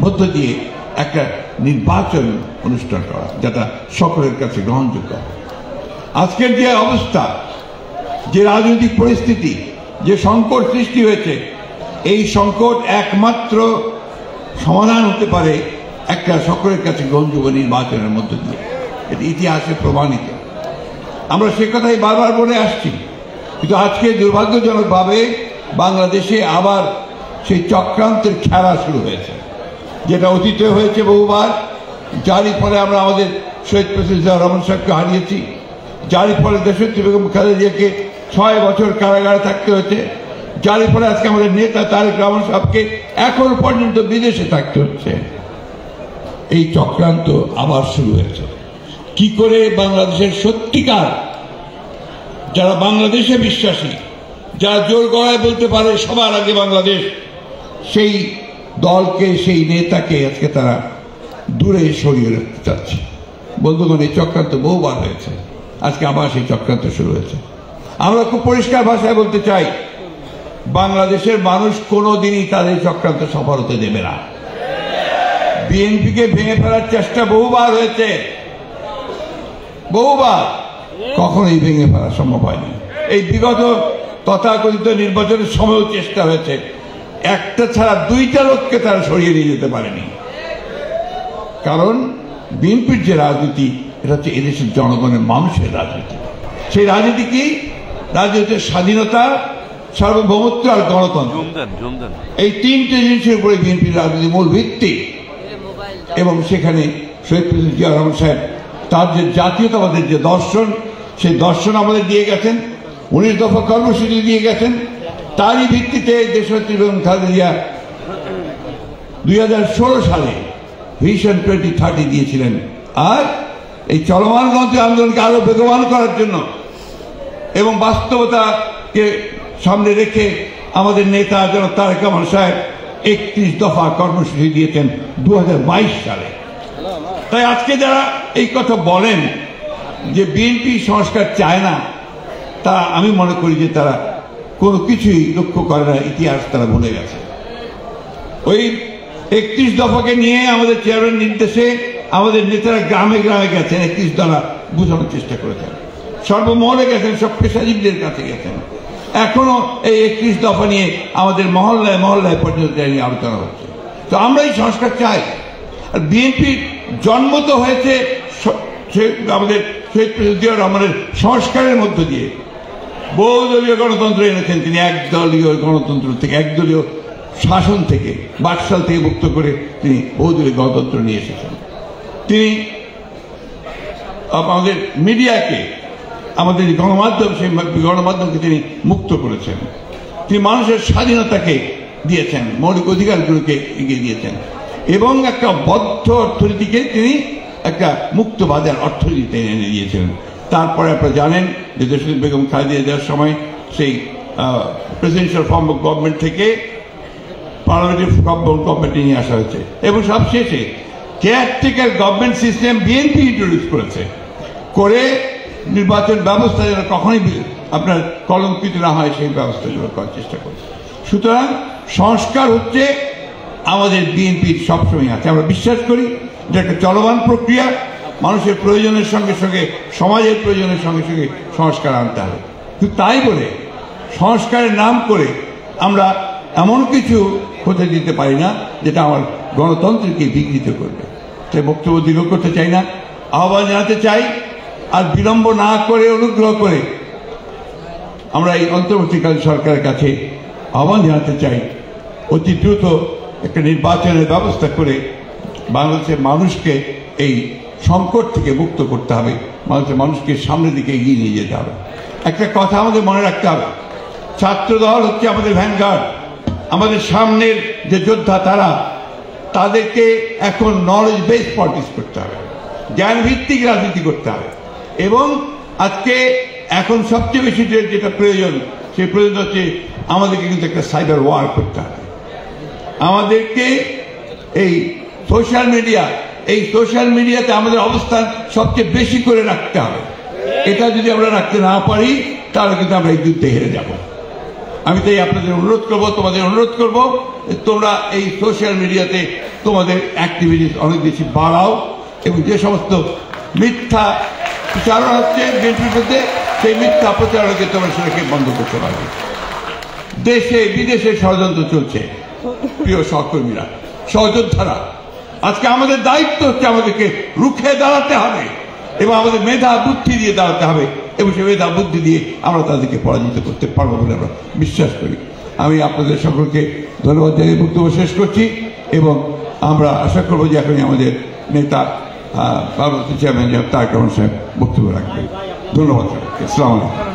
মধ্য দিয়ে একটা নির্বাচন অনুষ্ঠান করা যেটা সকলের কাছে গ্রহণযোগ্য। আজকের যে অবস্থা, যে রাজনৈতিক পরিস্থিতি, যে সংকট সৃষ্টি হয়েছে, এই সংকট একমাত্র সমাধান হতে পারে একটা সকলের কাছে গ্রহণযোগ্য নির্বাচনের মধ্য দিয়ে। এটি ইতিহাসে প্রমাণিত। আমরা সে কথাই বারবার বলে আসছি, কিন্তু আজকে দুর্ভাগ্যজনকভাবে বাংলাদেশে আবার সেই চক্রান্তের খেলা শুরু হয়েছে, যেটা অতীতে হয়েছে বহুবার, যারই ফলে আমরা আমাদের শহীদ প্রেসিডেন্ট জিয়াউর রহমান সাহেবকে হারিয়েছি, যারই ফলে দেশনেত্রী বেগম খালেদা জিয়াকে 6 বছর কারাগারে থাকতে হয়েছে, যারই ফলে আজকে আমাদের নেতা তারেক রহমান সাহেবকে এখন পর্যন্ত বিদেশে থাকতে হচ্ছে। এই চক্রান্ত আবার শুরু হয়েছে। কি করে বাংলাদেশের সত্যিকার যারা বাংলাদেশে বিশ্বাসী, যারা জোর গলায় বলতে পারে সবার আগে বাংলাদেশ, সেই দলকে, সেই নেতাকে আজকে তারা দূরে সরিয়ে রাখতে চাচ্ছে। বন্ধুগণ, এই চক্রান্ত বহুবার হয়েছে, আজকে আবার সেই চক্রান্ত শুরু হয়েছে। আমরা খুব পরিষ্কার ভাষায় বলতে চাই, বাংলাদেশের মানুষ কোনোদিনই তাদের চক্রান্ত সফল হতে দেবে না। বিএনপিকে ভেঙে ফেলার চেষ্টা বহুবার হয়েছে, বহুবার, কখনোই ভেঙে ফেলা সম্ভব হয়নি। এই বিগত তথাকথিত নির্বাচনের সময়ও চেষ্টা হয়েছে, একটা ছাড়া 2টা লোককে তারা সরিয়ে নিয়ে যেতে পারেনি। কারণ বিএনপির যে রাজনীতি, এটা হচ্ছে এদেশের জনগণের, মানুষের রাজনীতি। সেই রাজনীতি কি? রাজনীতির স্বাধীনতা, সার্বভৌমত্ব আর গণতন্ত্র। এই 3টে জিনিসের উপরে বিএনপির রাজনীতি মূল ভিত্তি। এবং সেখানে শহীদ প্রেসিডেন্ট জিয়াউর রহমান সাহেব তার যে জাতীয়তাবাদের যে দর্শন, সেই দর্শন আমাদের দিয়ে গেছেন, 19 দফা কর্মসূচি দিয়ে গেছেন। তারই ভিত্তিতে দেশনেত্রী বেগম খালেদা জিয়া 2016 সালে ভিশন 2030 দিয়েছিলেন। আর এই চলমান গণতন্ত্র আন্দোলনকে আরো বেগবান করার জন্য এবং বাস্তবতাকে সামনে রেখে আমাদের নেতা জনাব তারেক রহমান সাহেব 31 দফা কর্মসূচি দিয়েছেন 2022 সালে। তাই আজকে যারা এই কথা বলেন যে বিএনপি সংস্কার চায় না, তা আমি মনে করি যে তারা কোনো কিছুই লক্ষ্য করে না, ইতিহাস তারা ভুলে গেছে। ওই 31 দফাকে নিয়ে আমাদের চেয়ারম্যান নির্দেশে আমাদের নেতারা গ্রামে গ্রামে গেছেন, 31 দফা বোঝানোর চেষ্টা করেছেন, সর্বমহলে গেছেন, সব পেশাজীবীদের কাছে গেছেন। এখনো এই 31 দফা নিয়ে আমাদের মহল্লায় মহল্লায় পর্যন্ত নিয়ে আলোচনা হচ্ছে। তো আমরা এই সংস্কার চাই। আর বিএনপির জন্ম তো হয়েছে আমাদের শহীদ প্রেসিডেন্ট জিয়াউর রহমানের সংস্কারের মধ্য দিয়ে। বহুদলীয় গণতন্ত্র এনেছেন তিনি, একদলীয় গণতন্ত্র থেকে, একদলীয় শাসন থেকে, বাকশাল থেকে মুক্ত করে তিনি বহুদলীয় গণতন্ত্র নিয়ে এসেছেন। তিনি আমাদের মিডিয়াকে, আমাদের গণমাধ্যম, সেই গণমাধ্যমকে তিনি মুক্ত করেছেন। তিনি মানুষের স্বাধীনতাকে দিয়েছেন, মৌলিক অধিকারগুলোকে এগিয়ে দিয়েছেন এবং একটা বদ্ধ অর্থনীতিকে তিনি একটা মুক্ত বাজার অর্থনীতিতে এনে দিয়েছিলেন। তারপরে আপনারা জানেন যে দেশনেত্রী বেগম খালেদা জিয়ার সময় সেই প্রেসিডেন্সিয়াল ফর্ম অফ গভর্নমেন্ট থেকে পার্লামেন্টারি ফর্ম অফ গভর্নমেন্টে নিয়ে আসা হয়েছে এবং সবশেষে caretaker government system BNP introduce করেছে, করে নির্বাচন ব্যবস্থা যেন কখনই আপনার কলঙ্কিত না হয় সেই ব্যবস্থাগুলো করার চেষ্টা করছে। সুতরাং সংস্কার হচ্ছে আমাদের বিএনপির সবসময় আছে। আমরা বিশ্বাস করি যে একটা চলমান প্রক্রিয়া, মানুষের প্রয়োজনের সঙ্গে সঙ্গে, সমাজের প্রয়োজনের সঙ্গে সঙ্গে সংস্কার আনতে হবে। কিন্তু তাই বলে সংস্কারের নাম করে আমরা এমন কিছু হতে দিতে পারি না যেটা আমার গণতন্ত্রকে বিঘ্নিত করবে। তাই বক্তব্য দীর্ঘ করতে চাই না, আহ্বান জানাতে চাই, আর বিলম্ব না করে অনুগ্রহ করে আমরা এই অন্তর্বর্তীকালীন সরকারের কাছে আহ্বান জানাতে চাই, অতি দ্রুত একটা নির্বাচনের ব্যবস্থা করে বাংলাদেশের মানুষকে এই সংকট থেকে মুক্ত করতে হবে, মানুষকে সামনের দিকে এগিয়ে নিয়ে যেতে হবে। একটা কথা আমাদের মনে রাখতে হবে, ছাত্রদল হচ্ছে আমাদের ভ্যানগার্ড, আমাদের সামনের যে যোদ্ধা তারা, তাদেরকে এখন নলেজ বেস পলিটিক্স করতে হবে, জ্ঞান ভিত্তিক রাজনীতি করতে হবে। এবং আজকে এখন সবচেয়ে বেশি যেটা প্রয়োজন, সেই প্রয়োজন হচ্ছে আমাদেরকে কিন্তু একটা সাইবার ওয়ার করতে হবে। আমাদেরকে এই সোশ্যাল মিডিয়াতে আমাদের অবস্থান সবচেয়ে বেশি করে রাখতে হবে। এটা যদি আমরা রাখতে না পারি তাহলে কিন্তু আমরা এই যুদ্ধে হেরে যাব। আমি তাই আপনাদের অনুরোধ করব, তোমাদের অনুরোধ করব, তোমরা এই সোশ্যাল মিডিয়াতে তোমাদের অ্যাক্টিভিটিস অনেক বেশি বাড়াও এবং যে সমস্ত মিথ্যা প্রচারণা হচ্ছে বিএনপির মধ্যে সেই মিথ্যা প্রচারণাকে তোমরা সেটাকে বন্ধ করতে পারবে। দেশে বিদেশে ষড়যন্ত্র চলছে প্রিয় সহকর্মীরা, সহযোদ্ধারা। আজকে আমাদের দায়িত্ব হচ্ছে আমাদেরকে রুখে দাঁড়াতে হবে এবং আমাদের মেধা বুদ্ধি দিয়ে দাঁড়াতে হবে এবং সেই মেধা বুদ্ধি দিয়ে আমরা তাদেরকে পরাজিত করতে পারবো বলে আমরা বিশ্বাস করি। আমি আপনাদের সকলকে ধন্যবাদ জানিয়ে বক্তব্য শেষ করছি এবং আমরা আশা করবো যে এখনই আমাদের নেতা পরবর্তী চেয়ারম্যান তারেক রহমান সাহেব বক্তব্য রাখবেন। ধন্যবাদ। আসসালামু আলাইকুম।